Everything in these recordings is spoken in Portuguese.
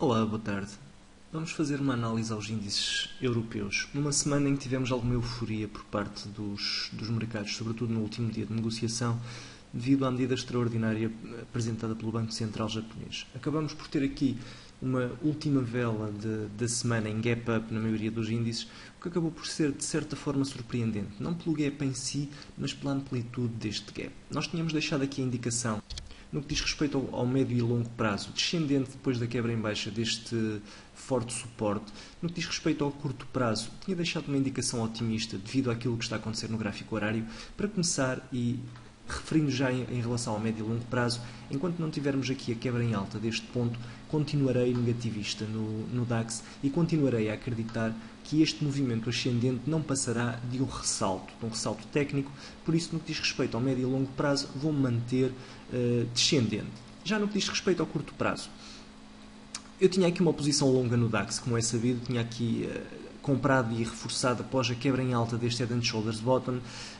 Olá, boa tarde. Vamos fazer uma análise aos índices europeus, numa semana em que tivemos alguma euforia por parte dos mercados, sobretudo no último dia de negociação, devido à medida extraordinária apresentada pelo Banco Central japonês. Acabamos por ter aqui uma última vela da semana em gap up na maioria dos índices, o que acabou por ser, de certa forma, surpreendente. Não pelo gap em si, mas pela amplitude deste gap. Nós tínhamos deixado aqui a indicação, no que diz respeito ao médio e longo prazo, descendente depois da quebra em baixa deste forte suporte. No que diz respeito ao curto prazo, tinha deixado uma indicação otimista devido àquilo que está a acontecer no gráfico horário. Para começar, e referindo já em relação ao médio e longo prazo, enquanto não tivermos aqui a quebra em alta deste ponto, continuarei negativista no DAX e continuarei a acreditar que este movimento ascendente não passará de um ressalto técnico. Por isso, no que diz respeito ao médio e longo prazo, vou-me manter descendente. Já no que diz respeito ao curto prazo, eu tinha aqui uma posição longa no DAX, como é sabido, tinha aqui comprado e reforçado após a quebra em alta deste Head and Shoulders Bottom.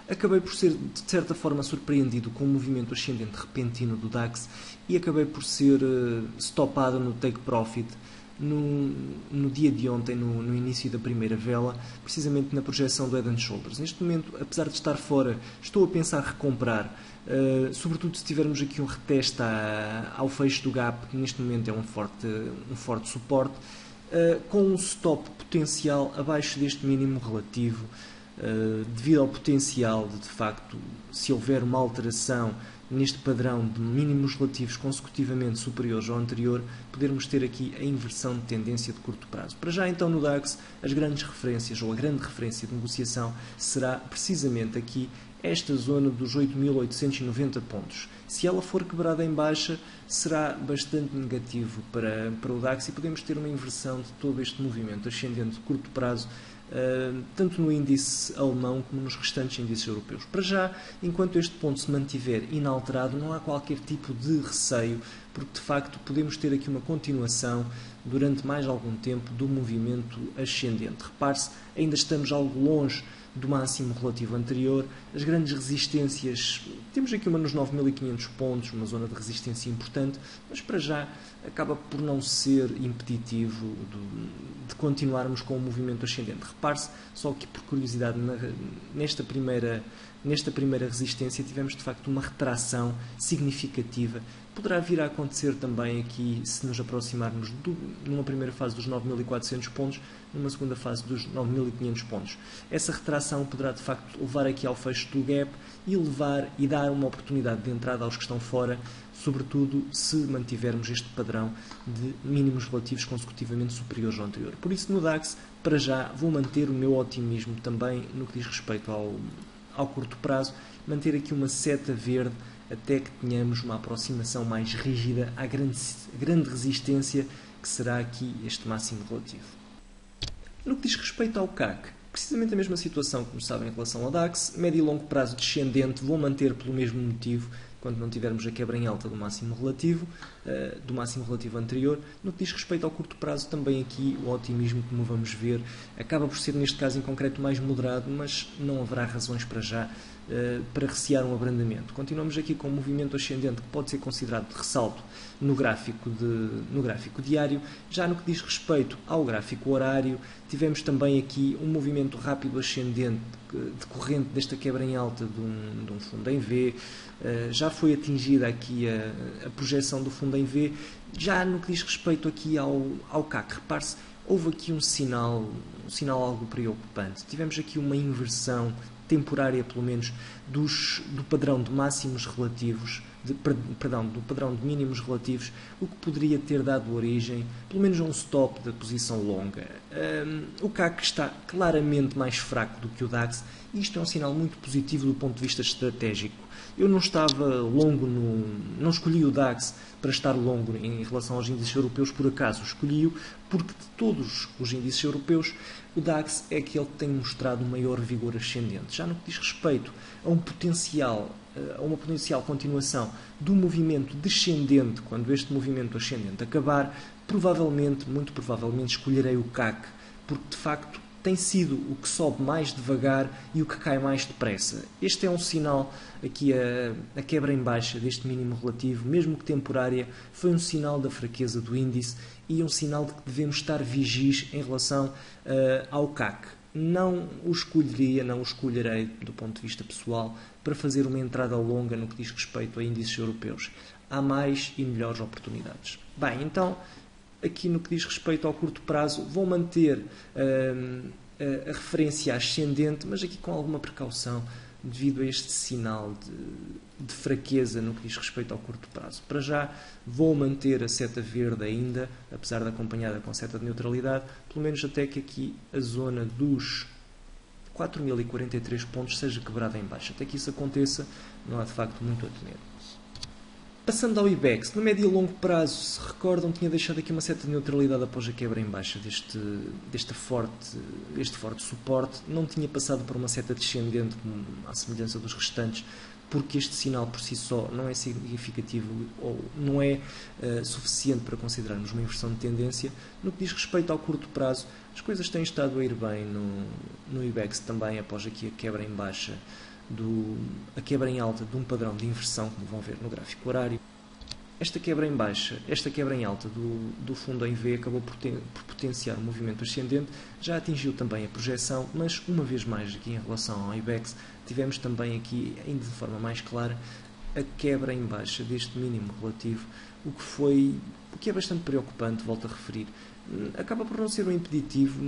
Acabei por ser, de certa forma, surpreendido com o movimento ascendente repentino do DAX e acabei por ser stopado no take profit no dia de ontem, no início da primeira vela, precisamente na projeção do Head and Shoulders. Neste momento, apesar de estar fora, estou a pensar recomprar, sobretudo se tivermos aqui um reteste ao fecho do gap, que neste momento é um forte suporte, com um stop potencial abaixo deste mínimo relativo, devido ao potencial de facto, se houver uma alteração neste padrão de mínimos relativos consecutivamente superiores ao anterior, podermos ter aqui a inversão de tendência de curto prazo. Para já, então, no DAX, as grandes referências, ou a grande referência de negociação, será precisamente aqui esta zona dos 8.890 pontos. Se ela for quebrada em baixa, será bastante negativo para o DAX e podemos ter uma inversão de todo este movimento ascendente de curto prazo, tanto no índice alemão como nos restantes índices europeus. Para já, enquanto este ponto se mantiver inalterado, não há qualquer tipo de receio, porque de facto podemos ter aqui uma continuação durante mais algum tempo do movimento ascendente. Repare-se, ainda estamos algo longe do máximo relativo anterior. As grandes resistências, temos aqui uma nos 9.500 pontos, uma zona de resistência importante, mas para já acaba por não ser impeditivo de continuarmos com o movimento ascendente. Repare-se, só que por curiosidade, nesta primeira resistência tivemos de facto uma retração significativa. Poderá vir a acontecer também aqui se nos aproximarmos numa primeira fase dos 9.400 pontos, numa segunda fase dos 9.500 pontos. Essa retração poderá de facto levar aqui ao fecho do gap e dar uma oportunidade de entrada aos que estão fora, sobretudo se mantivermos este padrão de mínimos relativos consecutivamente superiores ao anterior. Por isso, no DAX, para já, vou manter o meu otimismo também no que diz respeito ao curto prazo, manter aqui uma seta verde até que tenhamos uma aproximação mais rígida à grande resistência que será aqui este máximo relativo. No que diz respeito ao CAC, precisamente a mesma situação, como sabem, em relação ao DAX, médio e longo prazo descendente, vou manter pelo mesmo motivo, quando não tivermos a quebra em alta do máximo relativo anterior. No que diz respeito ao curto prazo, também aqui o otimismo, como vamos ver, acaba por ser, neste caso em concreto, mais moderado, mas não haverá razões para já para recear um abrandamento. Continuamos aqui com um movimento ascendente que pode ser considerado de ressalto no gráfico diário. Já no que diz respeito ao gráfico horário, tivemos também aqui um movimento rápido ascendente decorrente desta quebra em alta de um fundo em V. Já foi atingida aqui a projeção do fundo em V. Já no que diz respeito aqui ao CAC, repare-se, houve aqui um sinal algo preocupante. Tivemos aqui uma inversão temporária, pelo menos, do padrão de máximos relativos, do padrão de mínimos relativos, o que poderia ter dado origem, pelo menos, a um stop da posição longa. O CAC está claramente mais fraco do que o DAX e isto é um sinal muito positivo do ponto de vista estratégico. Eu não estava longo, não escolhi o DAX para estar longo em relação aos índices europeus por acaso, escolhi-o porque de todos os índices europeus o DAX é aquele que tem mostrado maior vigor ascendente. Já no que diz respeito a uma potencial continuação do movimento descendente, quando este movimento ascendente acabar, muito provavelmente escolherei o CAC, porque de facto tem sido o que sobe mais devagar e o que cai mais depressa. Este é um sinal, aqui a quebra em baixa deste mínimo relativo, mesmo que temporária, foi um sinal da fraqueza do índice e um sinal de que devemos estar vigis em relação ao CAC. Não o escolheria, não o escolherei do ponto de vista pessoal para fazer uma entrada longa no que diz respeito a índices europeus. Há mais e melhores oportunidades. Bem, então, aqui no que diz respeito ao curto prazo, vou manter a referência ascendente, mas aqui com alguma precaução, devido a este sinal de fraqueza no que diz respeito ao curto prazo. Para já, vou manter a seta verde ainda, apesar de acompanhada com a seta de neutralidade, pelo menos até que aqui a zona dos 4.043 pontos seja quebrada em baixo. Até que isso aconteça, não há de facto muito a temer. Passando ao IBEX, no médio e longo prazo, se recordam, tinha deixado aqui uma seta de neutralidade após a quebra em baixa deste forte suporte. Não tinha passado por uma seta descendente, à semelhança dos restantes, porque este sinal por si só não é significativo ou não é suficiente para considerarmos uma inversão de tendência. No que diz respeito ao curto prazo, as coisas têm estado a ir bem no IBEX também, após aqui a quebra em baixa, a quebra em alta de um padrão de inversão, como vão ver no gráfico horário. Esta quebra em baixa, esta quebra em alta do fundo em V acabou por potenciar o movimento ascendente, já atingiu também a projeção, mas uma vez mais aqui em relação ao IBEX, tivemos também aqui, ainda de forma mais clara, a quebra em baixa deste mínimo relativo, o que é bastante preocupante, volto a referir. Acaba por não ser um impeditivo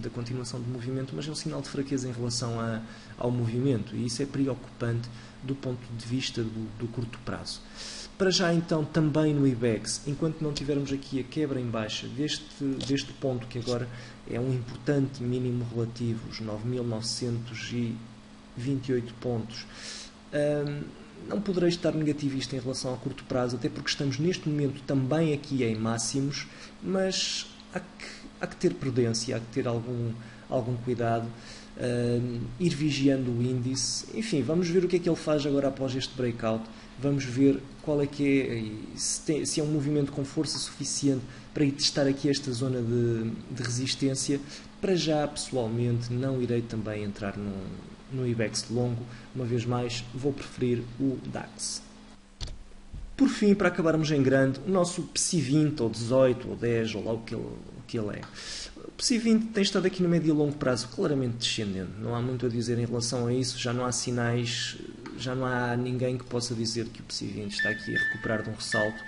da continuação do movimento, mas é um sinal de fraqueza em relação ao movimento, e isso é preocupante do ponto de vista do curto prazo. Para já então, também no IBEX, enquanto não tivermos aqui a quebra em baixa deste ponto, que agora é um importante mínimo relativo, os 9.928 pontos, não poderei estar negativista em relação ao curto prazo, até porque estamos neste momento também aqui em máximos, mas há que ter prudência, há que ter algum cuidado, ir vigiando o índice. Enfim, vamos ver o que é que ele faz agora após este breakout, vamos ver qual é que é, se é um movimento com força suficiente para ir testar aqui esta zona de resistência. Para já, pessoalmente, não irei também entrar no IBEX longo, uma vez mais, vou preferir o DAX. Por fim, para acabarmos em grande, o nosso PSI 20, ou 18, ou 10, ou lá o que ele é. O PSI 20 tem estado aqui no médio e longo prazo claramente descendente, não há muito a dizer em relação a isso, já não há sinais, já não há ninguém que possa dizer que o PSI 20 está aqui a recuperar de um ressalto.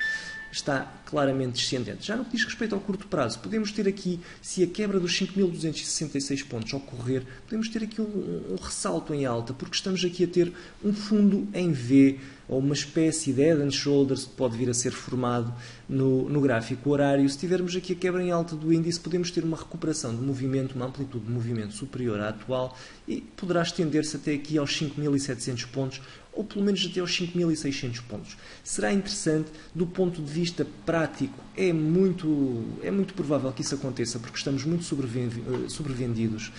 Está claramente descendente. Já no que diz respeito ao curto prazo, podemos ter aqui, se a quebra dos 5.266 pontos ocorrer, podemos ter aqui um ressalto em alta, porque estamos aqui a ter um fundo em V, ou uma espécie de head and shoulders que pode vir a ser formado no gráfico horário. Se tivermos aqui a quebra em alta do índice, podemos ter uma recuperação de movimento, uma amplitude de movimento superior à atual, e poderá estender-se até aqui aos 5.700 pontos, ou pelo menos até aos 5.600 pontos. Será interessante do ponto de vista prático. É muito provável que isso aconteça, porque estamos muito sobrevendidos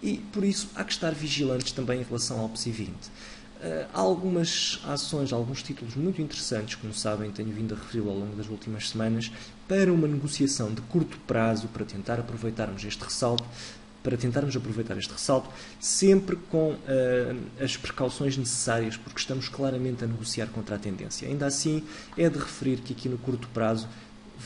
e, por isso, há que estar vigilantes também em relação ao PSI 20. Há algumas ações, alguns títulos muito interessantes, como sabem, tenho vindo a referi-lo ao longo das últimas semanas, para uma negociação de curto prazo, para tentarmos aproveitar este ressalto, sempre com as precauções necessárias, porque estamos claramente a negociar contra a tendência. Ainda assim, é de referir que aqui no curto prazo,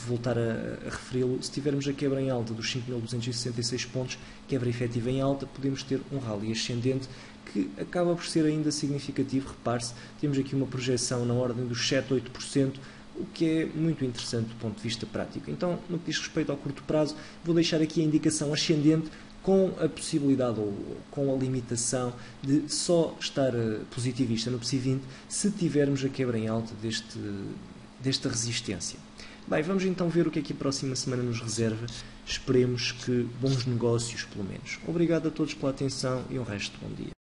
voltar a referi-lo, se tivermos a quebra em alta dos 5.266 pontos, quebra efetiva em alta, podemos ter um rally ascendente que acaba por ser ainda significativo. Repare-se, temos aqui uma projeção na ordem dos 7-8%, o que é muito interessante do ponto de vista prático. Então, no que diz respeito ao curto prazo, vou deixar aqui a indicação ascendente, com a possibilidade ou com a limitação de só estar positivista no PSI 20 se tivermos a quebra em alta desta resistência. Bem, vamos então ver o que é que a próxima semana nos reserva. Esperemos que bons negócios, pelo menos. Obrigado a todos pela atenção e um resto de bom dia.